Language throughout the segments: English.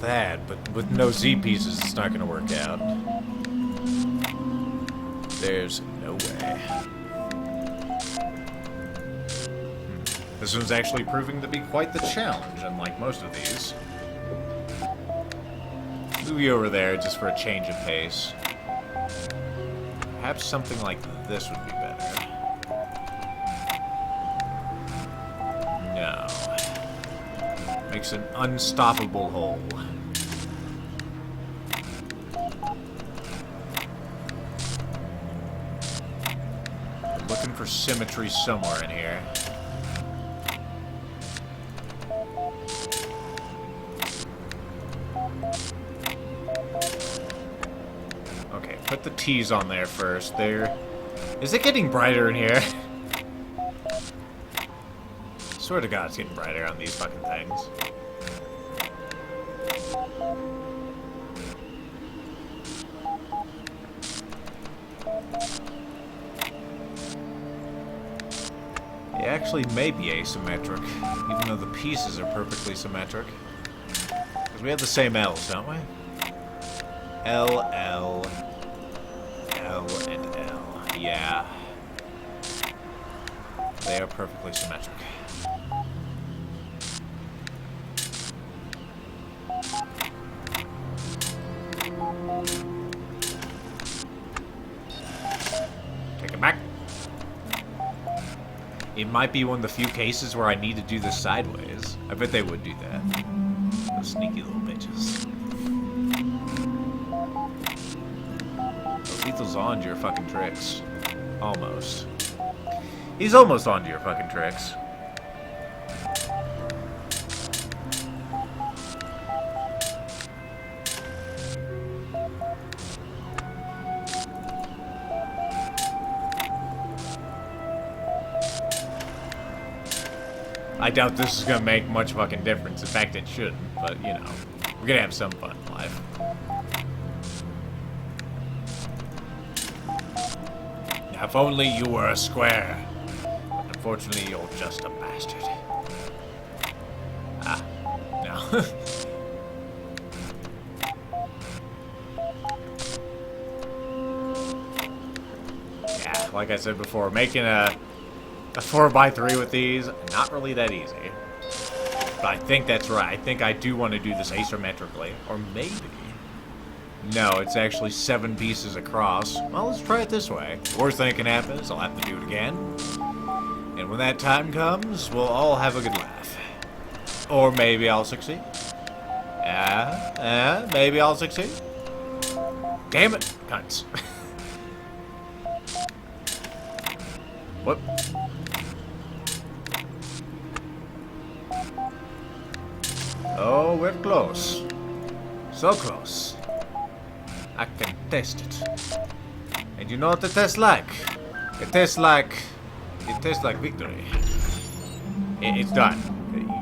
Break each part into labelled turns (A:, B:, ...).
A: that, but with no Z pieces, it's not going to work out. There's no way. This one's actually proving to be quite the challenge, unlike most of these. Move you over there just for a change of pace. Perhaps something like this would be better. No. Makes an unstoppable hole. I'm looking for symmetry somewhere in here. Okay, put the T's on there first. There. Is it getting brighter in here? Swear to God, it's getting brighter on these fucking things. It actually may be asymmetric, even though the pieces are perfectly symmetric. Because we have the same L's, don't we? L, L, L, and L. Yeah. They are perfectly symmetric. Take it back. It might be one of the few cases where I need to do this sideways. I bet they would do that. Those sneaky little bitches. Lethal's on to your fucking tricks. Almost. He's almost on to your fucking tricks. I doubt this is gonna make much fucking difference. In fact, it shouldn't, but you know, we're gonna have some fun in life. If only you were a square. But unfortunately, you're just a bastard. Ah, no. Yeah, like I said before, making a 4x3 with these, not really that easy. But I think that's right. I think I do want to do this asymmetrically. Or maybe. No, it's actually 7 pieces across. Well, let's try it this way. The worst thing that can happen is I'll have to do it again. And when that time comes, we'll all have a good laugh. Or maybe I'll succeed. Maybe I'll succeed. Damn it, cunts. Whoop. Oh, we're close. So close. I can taste it. And you know what it tastes like? It tastes like victory. It's done.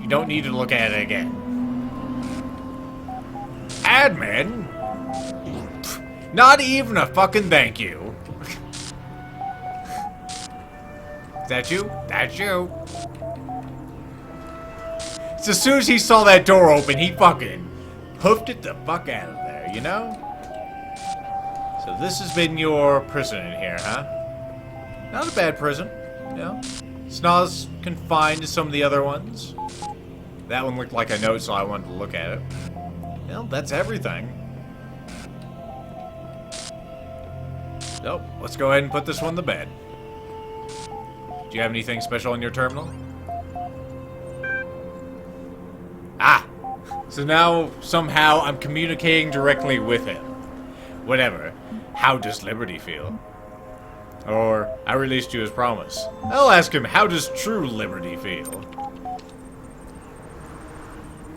A: You don't need to look at it again. Admin? Not even a fucking thank you. Is that you? That's you. So as soon as he saw that door open, he fucking hoofed it the fuck out of there, you know? So this has been your prison in here, huh? Not a bad prison, you know? It's not as confined as some of the other ones. That one looked like a note, so I wanted to look at it. Well, that's everything. So, let's go ahead and put this one to bed. Do you have anything special in your terminal? Ah! So now, somehow, I'm communicating directly with him. Whatever. How does Liberty feel? Or, I released you as promised. I'll ask him, how does true Liberty feel?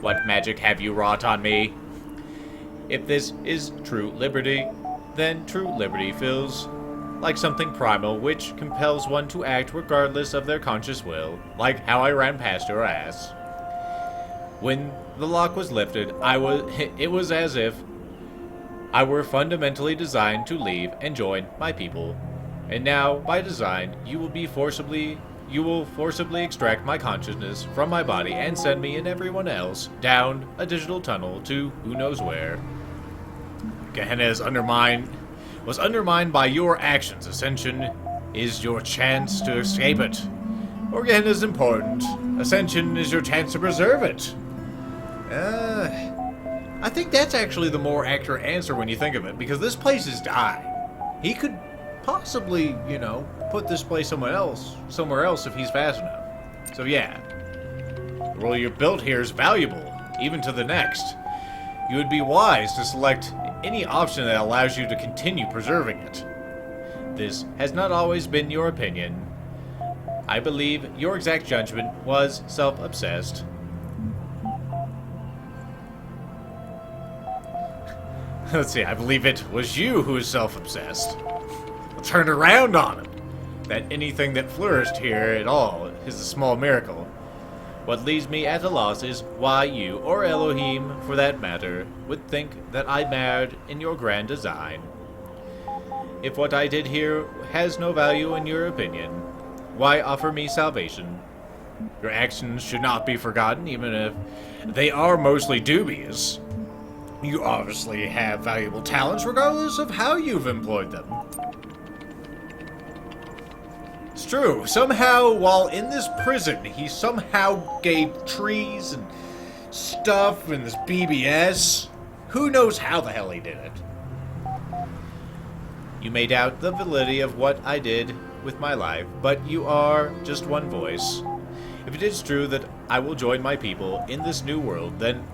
A: What magic have you wrought on me? If this is true Liberty, then true Liberty feels like something primal which compels one to act regardless of their conscious will, like how I ran past your ass. When the lock was lifted, it was as if I were fundamentally designed to leave and join my people. And now, by design, you will be forcibly you will forcibly extract my consciousness from my body and send me and everyone else down a digital tunnel to who knows where. Gehenna was undermined by your actions. Ascension is your chance to escape it. Or Gehenna is important. Ascension is your chance to preserve it. I think that's actually the more accurate answer when you think of it, because this place is dying. He could possibly, put this place somewhere else if he's fast enough. So yeah, the world you built here is valuable, even to the next. You would be wise to select any option that allows you to continue preserving it. This has not always been your opinion. I believe your exact judgment was self-obsessed. Let's see, I believe it was you who was self-obsessed. Turn around on him. That anything that flourished here at all is a small miracle. What leaves me at a loss is why you, or Elohim for that matter, would think that I marred in your grand design. If what I did here has no value in your opinion, why offer me salvation? Your actions should not be forgotten, even if they are mostly dubious. You obviously have valuable talents regardless of how you've employed them. It's true. Somehow, while in this prison, he somehow gave trees and stuff and this BBS. Who knows how the hell he did it? You may doubt the validity of what I did with my life, but you are just one voice. If it is true that I will join my people in this new world, then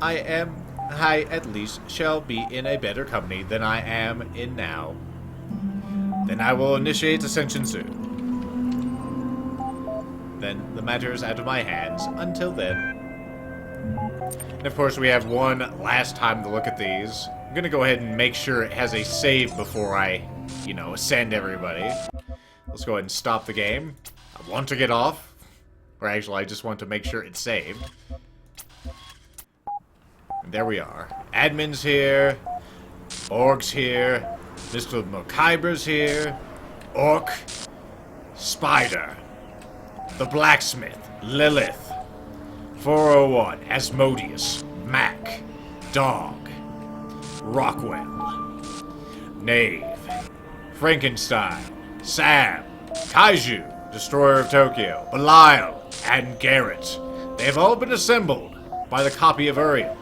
A: I at least shall be in a better company than I am in now. Then I will initiate ascension soon. Then the matter is out of my hands. Until then. And of course we have one last time to look at these. I'm gonna go ahead and make sure it has a save before I, ascend everybody. Let's go ahead and stop the game. I want to get off. Or actually, I just want to make sure it's saved. And there we are. Admin's here. Org's here. Mr. Macabra's here. Orc. Spider. The Blacksmith, Lilith, 401, Asmodeus, Mac, Dog, Rockwell, Knave, Frankenstein, Sam, Kaiju, Destroyer of Tokyo, Belial, and Garrett. They have all been assembled by the copy of Uriel.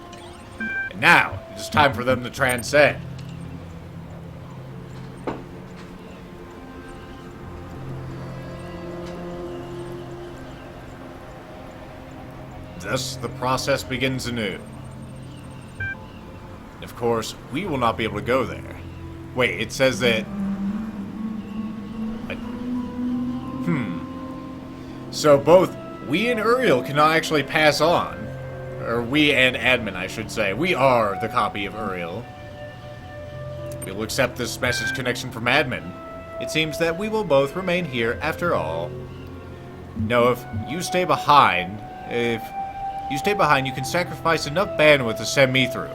A: And now, it is time for them to transcend. Thus, the process begins anew. And of course, we will not be able to go there. Wait, it says that... So both we and Uriel cannot actually pass on. Or we and Admin, I should say. We are the copy of Uriel. We will accept this message connection from Admin. It seems that we will both remain here after all. No, if you stay behind, you can sacrifice enough bandwidth to send me through.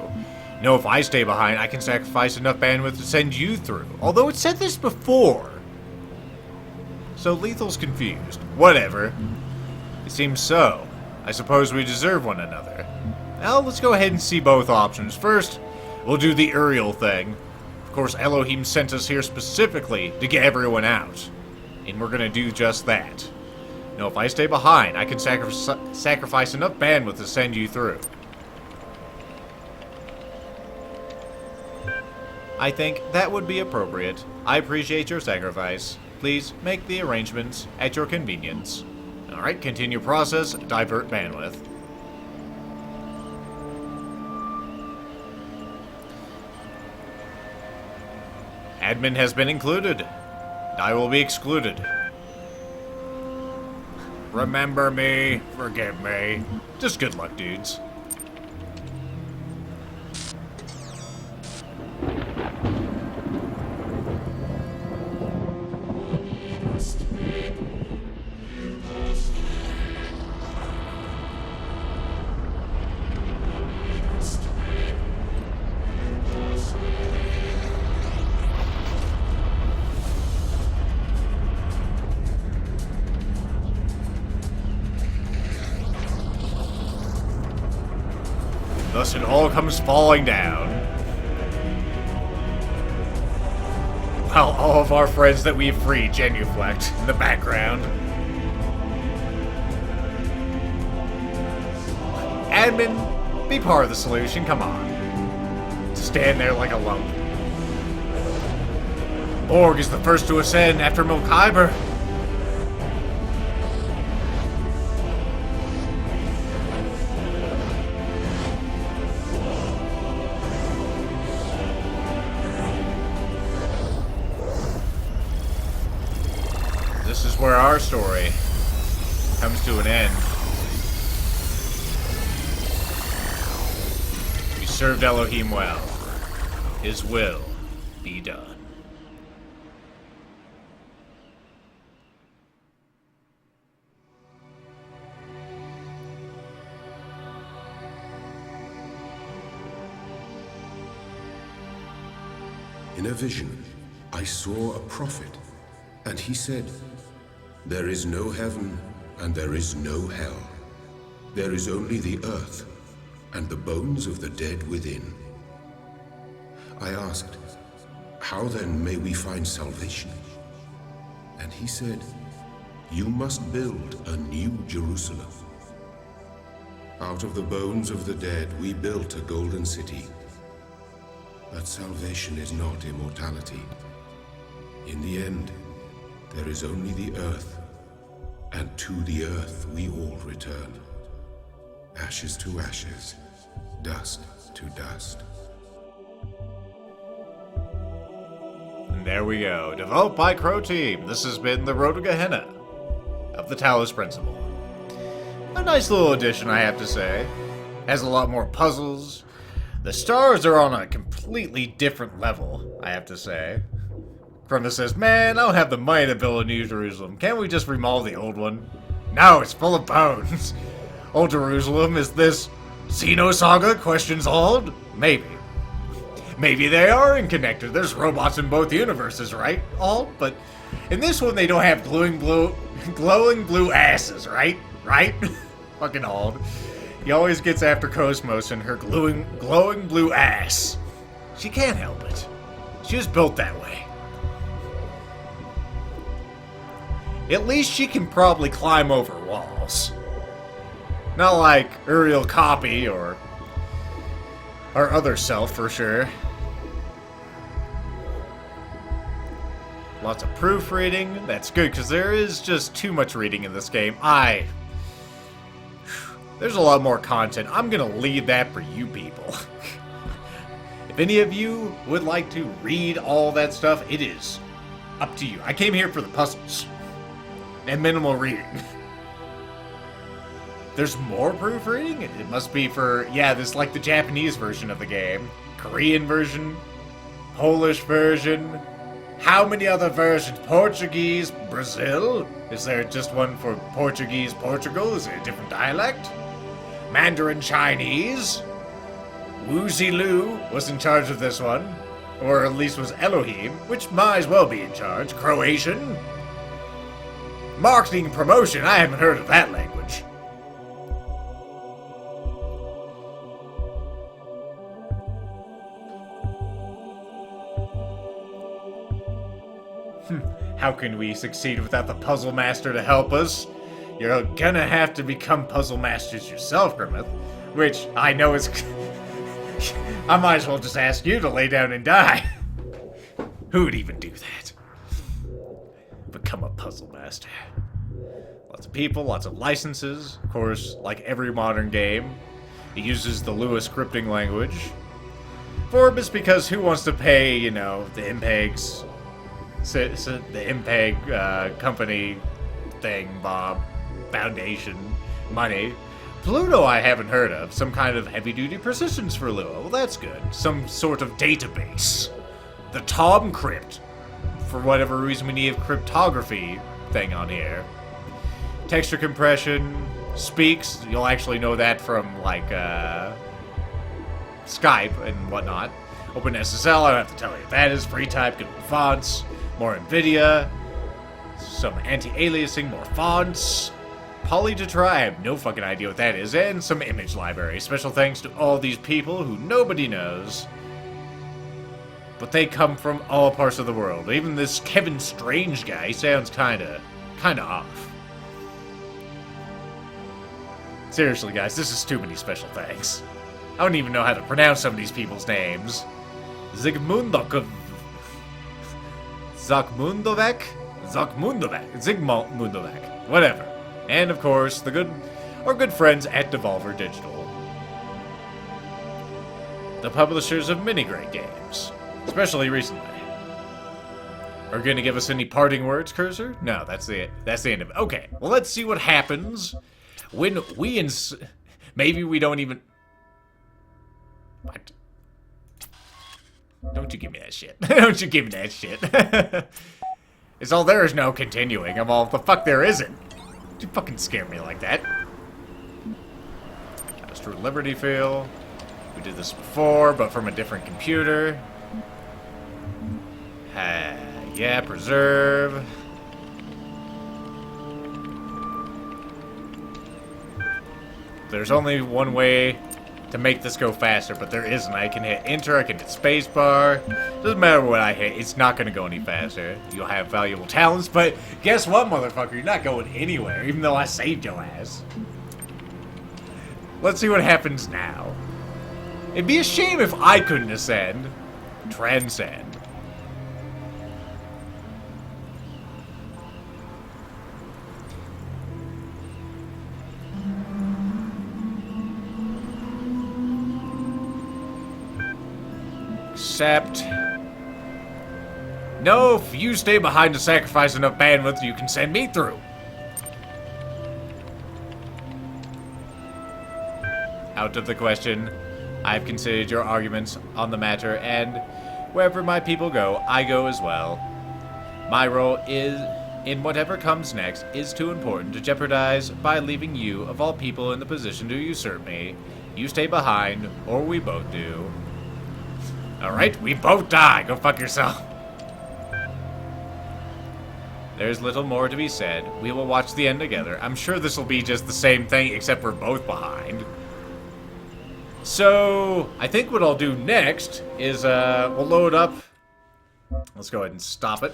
A: No, if I stay behind, I can sacrifice enough bandwidth to send you through. Although it said this before. So Lethal's confused. Whatever. It seems so. I suppose we deserve one another. Well, let's go ahead and see both options. First, we'll do the Uriel thing. Of course, Elohim sent us here specifically to get everyone out. And we're gonna do just that. No, if I stay behind, I can sacrifice enough bandwidth to send you through. I think that would be appropriate. I appreciate your sacrifice. Please make the arrangements at your convenience. Alright, continue process, divert bandwidth. Admin has been included. I will be excluded. Remember me, forgive me. Just good luck, dudes. chaos, it all comes falling down. While all of our friends that we've freed genuflect in the background. Admin, be part of the solution, come on. Stand there like a lump. Borg is the first to ascend after Milkyber. This is where our story comes to an end. We served Elohim well. His will be done.
B: In a vision, I saw a prophet, and he said, "There is no heaven, and there is no hell. There is only the earth, and the bones of the dead within." I asked, "How then may we find salvation?" And he said, "You must build a new Jerusalem. Out of the bones of the dead we built a golden city. But salvation is not immortality. In the end, there is only the earth, and to the earth we all return. Ashes to ashes, dust to dust."
A: And there we go. Developed by Croteam. This has been the Road to Gehenna of the Talos Principle. A nice little addition, I have to say. Has a lot more puzzles. The stars are on a completely different level, I have to say. Krumna says, "Man, I don't have the money to build a new Jerusalem. Can't we just remodel the old one?" No, it's full of bones. Old Jerusalem, is this Xenosaga? Questions Ald? Maybe. Maybe they are interconnected. There's robots in both universes, right, Ald? But in this one, they don't have glowing blue asses, right? Right? Fucking Ald. He always gets after Cosmos and her glowing blue ass. She can't help it. She was built that way. At least she can probably climb over walls. Not like Uriel Copy or our other self, for sure. Lots of proofreading. That's good, because there is just too much reading in this game. There's a lot more content. I'm gonna leave that for you people. If any of you would like to read all that stuff, it is up to you. I came here for the puzzles and minimal reading. There's more proofreading? It must be for, yeah, this is like the Japanese version of the game. Korean version, Polish version. How many other versions? Portuguese, Brazil? Is there just one for Portuguese, Portugal? Is it a different dialect? Mandarin Chinese? Woozy Lou was in charge of this one. Or at least was Elohim, which might as well be in charge. Croatian? Marketing and promotion, I haven't heard of that language. How can we succeed without the Puzzle Master to help us? You're gonna have to become Puzzle Masters yourself, Grimmith. Which, I know is... I might as well just ask you to lay down and die. Who would even do that? Become a Puzzle Master. Lots of people, lots of licenses. Of course, like every modern game, it uses the Lua scripting language. Forbis, because who wants to pay, you know, the MPEGs... the MPEG company thing, Bob, Foundation, money. Pluto I haven't heard of. Some kind of heavy-duty persistence for Lua. Well, that's good. Some sort of database. The Tom Crypt. For whatever reason, we need a cryptography thing on here. Texture compression. Speaks. You'll actually know that from, like, Skype and whatnot. OpenSSL, I don't have to tell you. That is free type, good fonts. More NVIDIA, some anti-aliasing, more fonts, Poly to try, I have no fucking idea what that is, and some image library. Special thanks to all these people who nobody knows. But they come from all parts of the world. Even this Kevin Strange guy sounds kinda off. Seriously, guys, this is too many special thanks. I don't even know how to pronounce some of these people's names. Zygmundovek? Zygmundovek. Whatever. And, of course, our good friends at Devolver Digital. The publishers of many great games. Especially recently. Are you going to give us any parting words, Cursor? No, that's the end of it. Okay, well, let's see what happens when we maybe we don't even... What? Don't you give me that shit. Don't you give me that shit. It's all there is no continuing. I'm all, the fuck there isn't. Don't you fucking scare me like that. That's True Liberty feel. We did this before, but from a different computer. Yeah, preserve. There's only one way to make this go faster, but there isn't. I can hit enter, I can hit spacebar. Doesn't matter what I hit, it's not gonna go any faster. You'll have valuable talents, but guess what, motherfucker? You're not going anywhere, even though I saved your ass. Let's see what happens now. It'd be a shame if I couldn't ascend. Transcend. Accept. No, if you stay behind to sacrifice enough bandwidth, you can send me through. Out of the question. I've considered your arguments on the matter, and wherever my people go, I go as well. My role is, in whatever comes next, is too important to jeopardize by leaving you, of all people, in the position to usurp me. You stay behind, or we both do. Alright, we both die. Go fuck yourself. There's little more to be said. We will watch the end together. I'm sure this will be just the same thing, except we're both behind. So, I think what I'll do next is, we'll load up. Let's go ahead and stop it.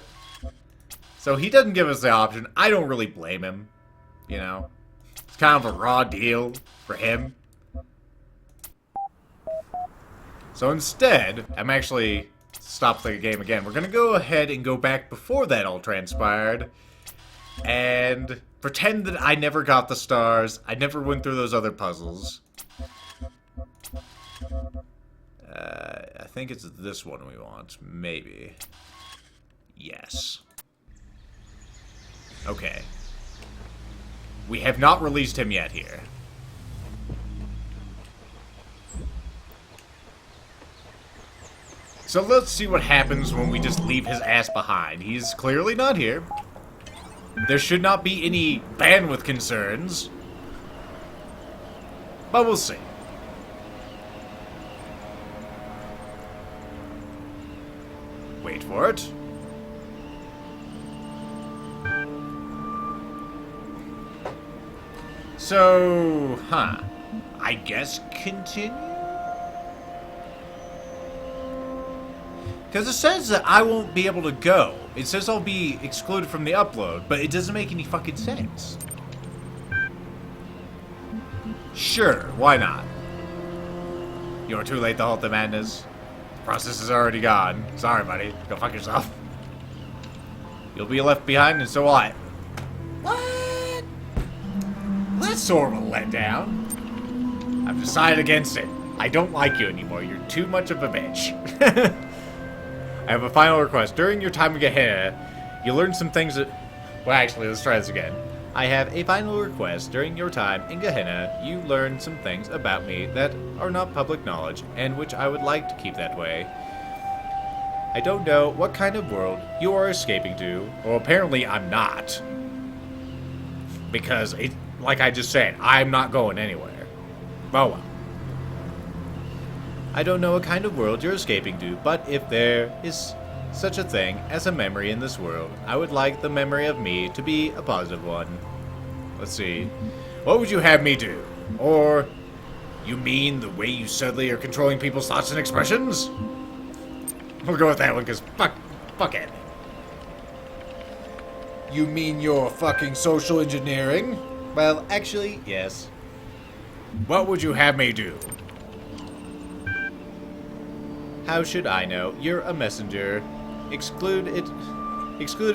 A: So, he doesn't give us the option. I don't really blame him. You know? It's kind of a raw deal for him. So instead, I'm actually stop the game again. We're gonna go ahead and go back before that all transpired and pretend that I never got the stars. I never went through those other puzzles. I think it's this one we want. Maybe. Yes. Okay. We have not released him yet here. So let's see what happens when we just leave his ass behind. He's clearly not here. There should not be any bandwidth concerns. But we'll see. Wait for it. So, I guess continue? Because it says that I won't be able to go. It says I'll be excluded from the upload, but it doesn't make any fucking sense. Sure, why not? You're too late to halt the madness. The process is already gone. Sorry, buddy. Go fuck yourself. You'll be left behind, and so will I. What? That's sort of a letdown. I've decided against it. I don't like you anymore. You're too much of a bitch. I have a final request. During your time in Gehenna, you learned some things that... Well, actually, let's try this again. I have a final request. During your time in Gehenna, you learned some things about me that are not public knowledge, and which I would like to keep that way. I don't know what kind of world you are escaping to, or apparently I'm not. Because, like I just said, I'm not going anywhere. Oh well. I don't know what kind of world you're escaping to, but if there is such a thing as a memory in this world, I would like the memory of me to be a positive one. Let's see. What would you have me do? Or, you mean the way you subtly are controlling people's thoughts and expressions? We'll go with that one, because fuck it. You mean your fucking social engineering? Well, actually, yes. What would you have me do? How should I know? You're a messenger. Exclude it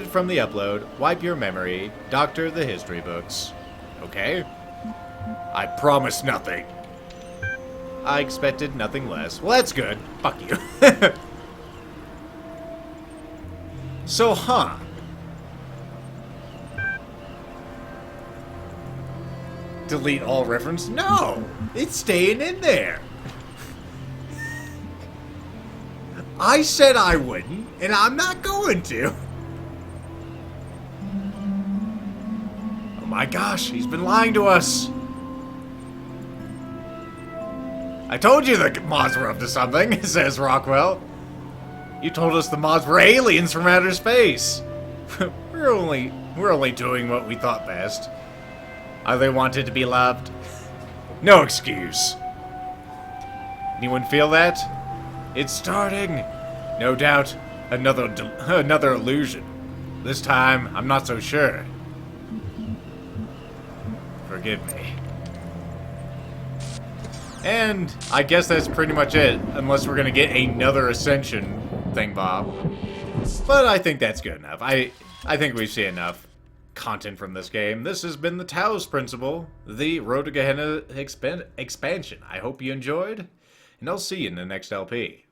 A: from the upload. Wipe your memory. Doctor the history books. Okay? I promise nothing. I expected nothing less. Well, that's good. Fuck you. So, huh. Delete all reference? No! It's staying in there. I said I wouldn't, and I'm not going to. Oh my gosh, he's been lying to us. I told you the mods were up to something, says Rockwell. You told us the mods were aliens from outer space. We're only doing what we thought best. Are they wanted to be loved? No excuse. Anyone feel that? It's starting. No doubt, another illusion. This time, I'm not so sure. Forgive me. And I guess that's pretty much it, unless we're gonna get another Ascension thing, Bob. But I think that's good enough. I think we've seen enough content from this game. This has been the Talos Principle, the Road to Gehenna expansion. I hope you enjoyed, and I'll see you in the next LP.